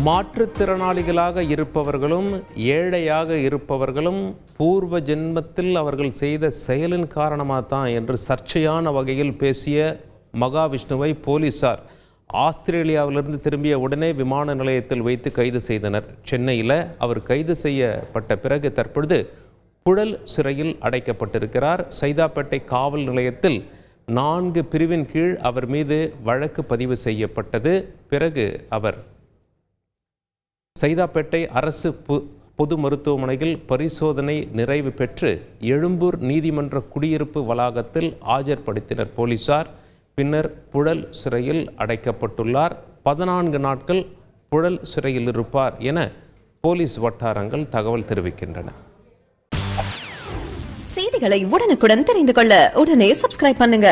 மாற்றுத்திறனாளிகளாக இருப்பவர்களும் ஏழையாக இருப்பவர்களும் பூர்வ ஜென்மத்தில் அவர்கள் செய்த செயலின் காரணமாக தான் என்று சர்ச்சையான வகையில் பேசிய மகாவிஷ்ணுவை போலீசார் ஆஸ்திரேலியாவிலிருந்து திரும்பிய உடனே விமான நிலையத்தில் வைத்து கைது செய்தனர். சென்னையில் அவர் கைது செய்யப்பட்ட பிறகு தற்பொழுது புழல் சிறையில் அடைக்கப்பட்டிருக்கிறார். சைதாப்பேட்டை காவல் நிலையத்தில் 4 பிரிவின் கீழ் அவர் மீது வழக்கு பதிவு செய்யப்பட்டது. பிறகு அவர் சைதாப்பேட்டை அரசு பொது மருத்துவமனையில் பரிசோதனை நிறைவு பெற்று எழும்பூர் நீதிமன்ற குடியிருப்பு வளாகத்தில் ஆஜர்படுத்தினர் போலீசார். பின்னர் புழல் சிறையில் அடைக்கப்பட்டுள்ளார். 14 நாட்கள் புழல் சிறையில் இருப்பார் என போலீஸ் வட்டாரங்கள் தகவல் தெரிவிக்கின்றன. செய்திகளை உடனுக்குடன் தெரிந்து கொள்ள உடனே சப்ஸ்கிரைப் பண்ணுங்க.